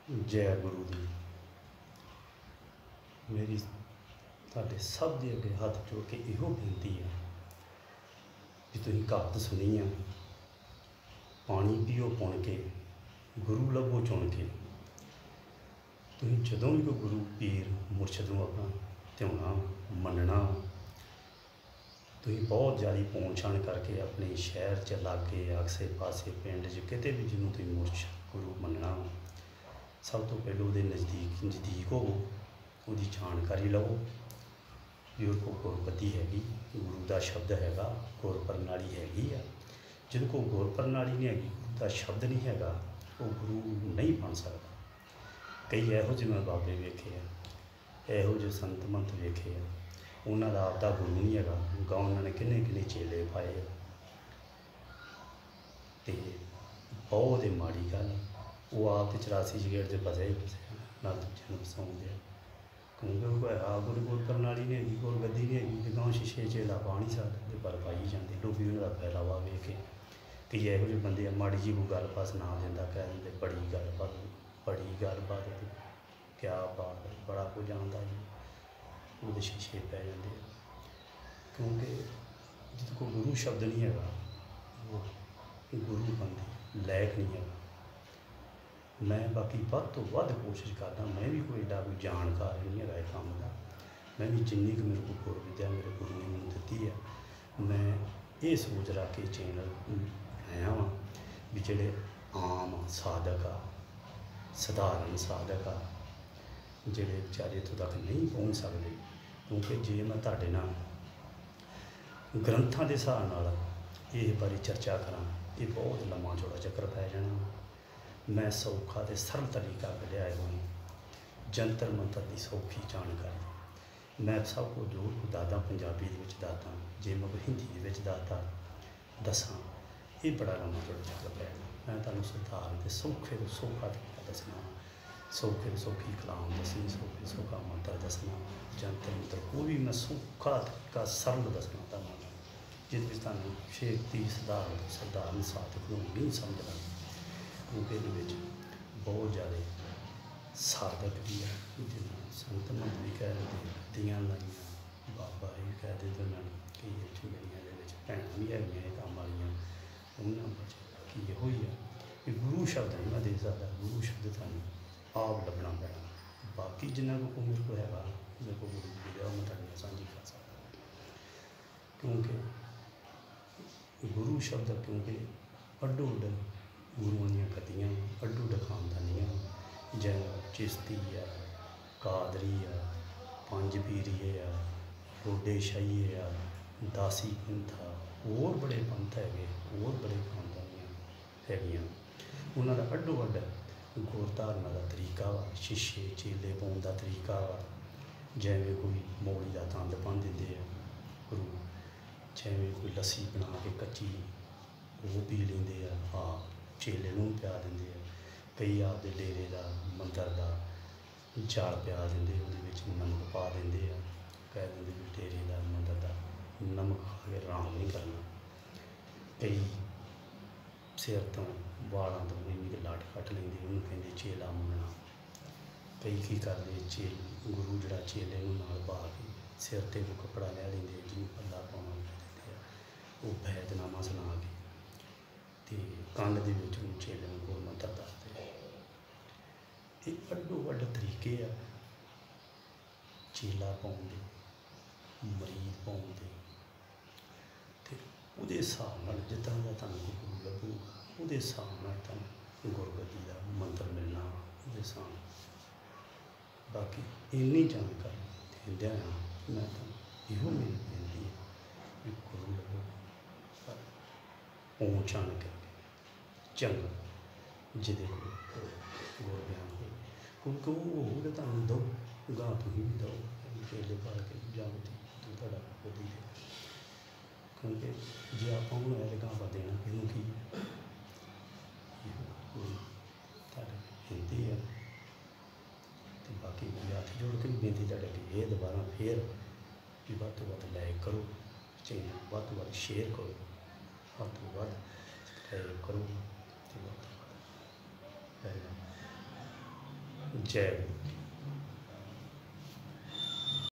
जय गुरु दी मेरी तुहाडे सब दे अगे हाथ जोड़ के इहो बेनती है कि तुसीं कहावत सुनी है, पानी पीओ पुण के गुरु लभो चुन के। तुसीं जदों भी कोई गुरु पीर मुरशद नूं अपना ध्याना मनना, तुसीं बहुत ज़्यादा पौन छान करके अपने शहर च लागे आसे पासे पिंड च किते भी जिन्हों तुसीं मुरशद गुरु मनना, सब तो पहले वो नज़दीक होवो, उसकी जानकारी लवो भी उस गुरगद्दी हैगी, गुरु का शब्द हैगा, गुर प्रणाली हैगी आ। जिन्हें को गुर प्रणाली नहीं हैगी, गुरु का शब्द नहीं हैगा, वो गुरु नहीं बन सकता। कई इहो जिहे मैं बाबे वेखे आ, इहो जिहे संत मंत वेखे आ, उन्हों का आपदा गुरु नहीं हैगा, गाँव उन्होंने किन्ने किन्ने चेले पाए आ। तो बहुत ही माड़ी गल, वो आप तो 84 गेट से फसे ही फसे ना दूजे को फसाउंदे, क्योंकि वो कोई गुर प्रणाली नहीं हैगी, गुरगद्दी नहीं हैगी, तो गाँव छे चेला पा नहीं सकते, पर पाई जाते लोग उन्होंने फैलावा वेख के। कई इहो जिहे बंदे माड़ी जी कोई गलबात सुना देंदा, कह देंगे बड़ी गलबात क्या बात है, बड़ा कुछ जानता जी, वो शीशे पै जाते। क्योंकि जिस को गुरु शब्द नहीं है, वो गुरु बंदे लायक नहीं है। मैं बाकी वध तो वध कोशिश करदा, मैं भी कोई एडा कोई जानकार नहीं है काम का, मैं भी जिन्नी कि मेरे को गुर विद्या मेरे गुरु ने मैंने दी है, मैं ये सोच रख के चैनल बनाया वा भी जेडे आम साधक आ, सधारण साधक आ, जेडे बेचारे इत्थों तक नहीं पहुँच सकते। क्योंकि जे मैं तुहाडे नाल ग्रंथां दे हिसाब नाल इस बारे चर्चा करा, ये बहुत लम्मा चौड़ा चक्कर पै जाना। मैं सौखा तो सरल तरीका लिया हुई जंतर मंतर की सौखी जानकारी, मैं सब कुछ जो दसदा पंजाबी दसदा, जे मैं कोई हिंदी दसा, ये बड़ा लम्मा चौड़ा चक्कर पै जाना। मैं तुहानूं सधारण ते सौखे तो सौखा तरीका दसना, सौखे तो सौखी कलाम दसनी, सौखे सौखा मंत्र दसना, जंतर मंत्र कोई भी मैं सौखा तरीका सरल दसना तुहानूं, जिस तुहानूं छेती सधारण साधक नूं नहीं समझ लगदी। क्योंकि ये बहुत ज़्यादा साधक भी है, जिन्हें संत मंत भी कह देते, गद्दियाँ लाइया बाबा भी कह देते उन्होंने, कई मेरिया भैन भी है काम वालियाँ, उन्होंने कि यहो ही है कि गुरु शब्द नहीं मैं दे सकता, गुरु शब्द तुहानूं आप लभना पैना। बाकी जिन्हों को मेरे को हैगा, मेरे को गुरु जी मैं तुहाडे सांझी कर सकता, क्योंकि गुरु शब्द क्योंकि अड्डो अड्ड गुरुओं दी गद्दियाँ अड्डो अड्ड खानदानियाँ, जैसे चिश्ती आ, कादरी आ, पंज पीरीए आ, रोडे शाही आ, दासी पंथ आ, होर बड़े पंथ है, होर बड़े खानदानियाँ हैगियां, उन्होंने अड्डो अड्ड गुर धारना का तरीका वा, शिष्य चेले पाउण का तरीका वा। जिवें कोई मौली का तंद बन देंदे आ गुरु, जिवें कोई लस्सी बना के कच्ची वो पी लेंदे आ, आप चेले नूं पिया देंदे आ, कई आपदे डेरे का मंदर का जाल पिया देंदे, उहदे विच नमक पा देंदे आ, कह देंदे भी डेरे का मंदर का नमक खा के आराम नहीं करना। कई सिर तो वालों तो इन्नी लट कट लेंदे, उन्होंने कहते चेला मनना। कई की करते गुरु जड़ा चेले नूं नाल पा के सिर ते कोई कपड़ा लै लेंदे, जिन्होंने पल्ला पाउणा कह देंदे आ, वो बैदनामा सुना के ते कंन दे विच चेले नूं कोई मंत्र दसदे। ये अड्डो अड्ड तरीके आ चेला पाउण दे, मरीद पाउण दे, ते उहदे हिसाब नाल जिद्दां दा तुहानूं गुरु लभूगा, उहदे हिसाब नाल तुहानूं गुरगद्दी दा मंत्र मिलना, उहदे हिसाब नाल। बाकी इन्नी जानकारी दिंदिआं मैं तुहानूं इहो मेरी बेनती है कि गुरु लभो, पर पहुँच आन करके चंगा जिहदे कोल गुर ज्ञान हो, क्योंकि वो होगा तुहानूं दो गां तुसीं भी दो चेले पा के जाओ तो तुहाडा खुद ही दे, क्योंकि जे आपां हूण है गां पा देना किहनूं की तुहाडे बेनती है। तो बाकी मेरे हत्थ जोड़ के भी बेनती तुहाडे अगे ये दोबारा फिर भी वध तो वध लाइक करो, चैनल वध तो वध शेयर करो, वध तो वध सबसक्राइब करो, तो वध तो वध ਜੈ ਗੁਰੂ।